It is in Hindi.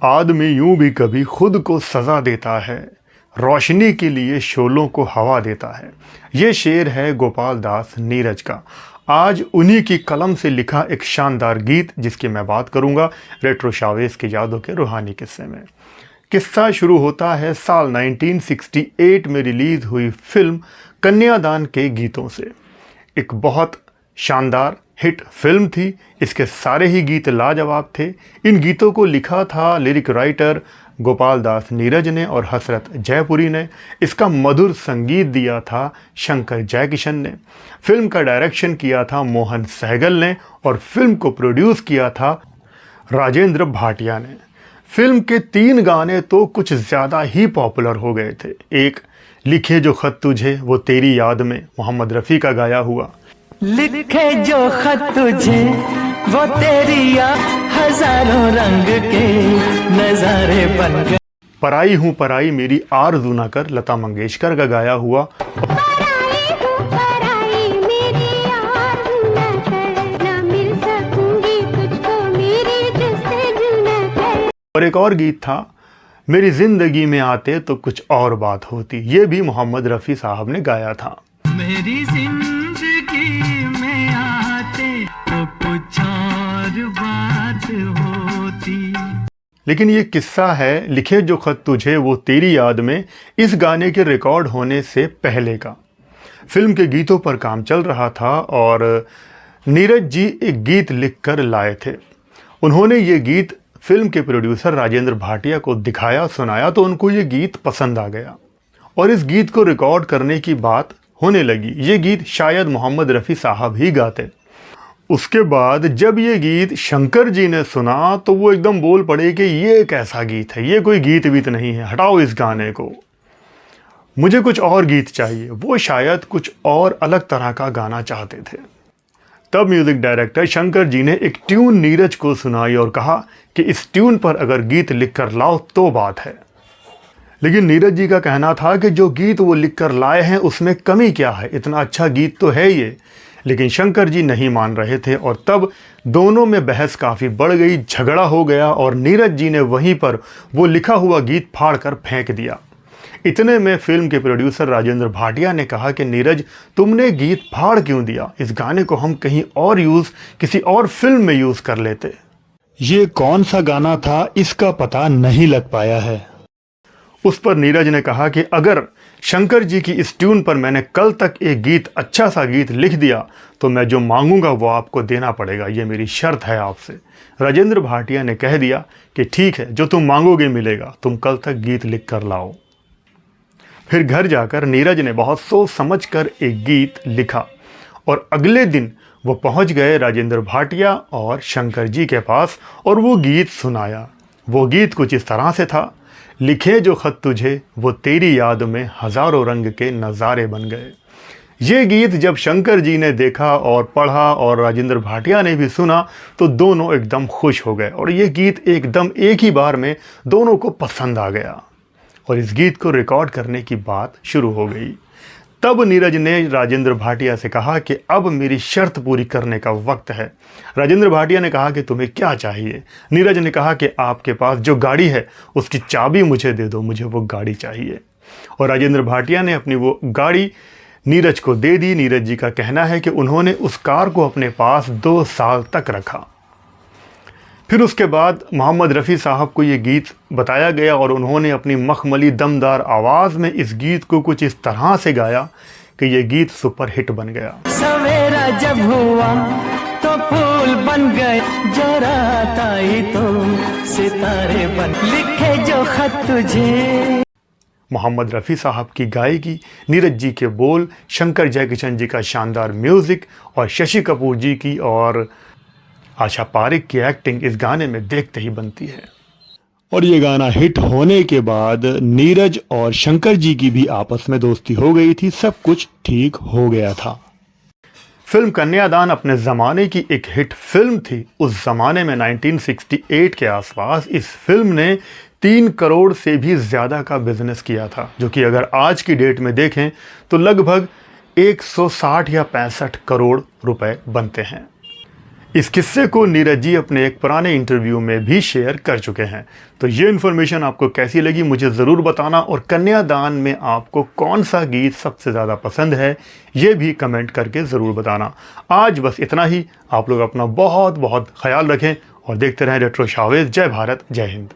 आदमी यूं भी कभी खुद को सज़ा देता है, रोशनी के लिए शोलों को हवा देता है। ये शेर है गोपाल दास नीरज का। आज उन्हीं की कलम से लिखा एक शानदार गीत जिसकी मैं बात करूंगा रेट्रो शावेज की यादों के रूहानी किस्से में। किस्सा शुरू होता है साल 1968 में रिलीज़ हुई फिल्म कन्यादान के गीतों से। एक बहुत शानदार हिट फिल्म थी। इसके सारे ही गीत लाजवाब थे। इन गीतों को लिखा था लिरिक राइटर गोपाल दास नीरज ने और हसरत जयपुरी ने। इसका मधुर संगीत दिया था शंकर जयकिशन ने। फिल्म का डायरेक्शन किया था मोहन सहगल ने और फिल्म को प्रोड्यूस किया था राजेंद्र भाटिया ने। फिल्म के 3 गाने तो कुछ ज़्यादा ही पॉपुलर हो गए थे। एक लिखे जो खत तुझे वो तेरी याद में, मोहम्मद रफ़ी का गाया हुआ। लिखे जो खत तुझे वो तेरी याद, हजारों रंग के नजारे बन गए। पराई हूँ पराई मेरी आरज़ू ना कर, लता मंगेशकर का गाया हुआ। पराई हूँ पराई मेरी आरज़ू ना कर, ना मिल सकूंगी तुझको मेरी जस्तजू ना कर। और एक और गीत था मेरी ज़िंदगी में आते तो कुछ और बात होती। ये भी मोहम्मद रफ़ी साहब ने गाया था। मेरी जिंदगी में आते तो कुछ और बात होती। लेकिन ये किस्सा है लिखे जो खत तुझे वो तेरी याद में इस गाने के रिकॉर्ड होने से पहले का। फिल्म के गीतों पर काम चल रहा था और नीरज जी एक गीत लिख कर लाए थे। उन्होंने ये गीत फिल्म के प्रोड्यूसर राजेंद्र भाटिया को दिखाया, सुनाया तो उनको ये गीत पसंद आ गया और इस गीत को रिकॉर्ड करने की बात होने लगी। ये गीत शायद मोहम्मद रफ़ी साहब ही गाते। उसके बाद जब ये गीत शंकर जी ने सुना तो वो एकदम बोल पड़े कि ये कैसा गीत है, ये कोई गीत वीत नहीं है, हटाओ इस गाने को, मुझे कुछ और गीत चाहिए। वो शायद कुछ और अलग तरह का गाना चाहते थे। तब म्यूज़िक डायरेक्टर शंकर जी ने एक ट्यून नीरज को सुनाई और कहा कि इस ट्यून पर अगर गीत लिख कर लाओ तो बात है। लेकिन नीरज जी का कहना था कि जो गीत वो लिख कर लाए हैं उसमें कमी क्या है, इतना अच्छा गीत तो है ये। लेकिन शंकर जी नहीं मान रहे थे और तब दोनों में बहस काफ़ी बढ़ गई, झगड़ा हो गया और नीरज जी ने वहीं पर वो लिखा हुआ गीत फाड़ कर फेंक दिया। इतने में फिल्म के प्रोड्यूसर राजेंद्र भाटिया ने कहा कि नीरज तुमने गीत फाड़ क्यों दिया, इस गाने को हम कहीं और किसी और फिल्म में यूज़ कर लेते। ये कौन सा गाना था इसका पता नहीं लग पाया है। उस पर नीरज ने कहा कि अगर शंकर जी की इस ट्यून पर मैंने कल तक एक गीत, अच्छा सा गीत लिख दिया तो मैं जो मांगूंगा वो आपको देना पड़ेगा, ये मेरी शर्त है आपसे। राजेंद्र भाटिया ने कह दिया कि ठीक है, जो तुम मांगोगे मिलेगा, तुम कल तक गीत लिख कर लाओ। फिर घर जाकर नीरज ने बहुत सोच समझ कर एक गीत लिखा और अगले दिन वो पहुंच गए राजेंद्र भाटिया और शंकर जी के पास और वो गीत सुनाया। वो गीत कुछ इस तरह से था, लिखे जो खत तुझे वो तेरी याद में हज़ारों रंग के नज़ारे बन गए। ये गीत जब शंकर जी ने देखा और पढ़ा और राजेंद्र भाटिया ने भी सुना तो दोनों एकदम खुश हो गए और ये गीत एकदम एक ही बार में दोनों को पसंद आ गया और इस गीत को रिकॉर्ड करने की बात शुरू हो गई। तब नीरज ने राजेंद्र भाटिया से कहा कि अब मेरी शर्त पूरी करने का वक्त है। राजेंद्र भाटिया ने कहा कि तुम्हें क्या चाहिए। नीरज ने कहा कि आपके पास जो गाड़ी है उसकी चाबी मुझे दे दो, मुझे वो गाड़ी चाहिए। और राजेंद्र भाटिया ने अपनी वो गाड़ी नीरज को दे दी। नीरज जी का कहना है कि उन्होंने उस कार को अपने पास 2 साल तक रखा। फिर उसके बाद मोहम्मद रफ़ी साहब को ये गीत बताया गया और उन्होंने अपनी मखमली दमदार आवाज़ में इस गीत को कुछ इस तरह से गाया कि ये गीत सुपर हिट बन गया। सवेरा जब हुआ तो फूल बन गए, जो रात आई तो सितारे बन, लिखे जो खत तुझे। मोहम्मद रफ़ी साहब की गायकी, नीरज जी के बोल, शंकर जयकिशन जी का शानदार म्यूज़िक और शशि कपूर जी की और आशा पारिक की एक्टिंग इस गाने में देखते ही बनती है। और ये गाना हिट होने के बाद नीरज और शंकर जी की भी आपस में दोस्ती हो गई थी, सब कुछ ठीक हो गया था। फिल्म कन्यादान अपने ज़माने की एक हिट फिल्म थी। उस ज़माने में 1968 के आसपास इस फिल्म ने 3 करोड़ से भी ज़्यादा का बिजनेस किया था, जो कि अगर आज की डेट में देखें तो लगभग 160 या 65 करोड़ रुपए बनते हैं। इस किस्से को नीरज जी अपने एक पुराने इंटरव्यू में भी शेयर कर चुके हैं। तो ये इन्फॉर्मेशन आपको कैसी लगी मुझे ज़रूर बताना, और कन्यादान में आपको कौन सा गीत सबसे ज़्यादा पसंद है ये भी कमेंट करके ज़रूर बताना। आज बस इतना ही। आप लोग अपना बहुत बहुत ख्याल रखें और देखते रहें रेट्रो शोवेज। जय भारत, जय हिंद।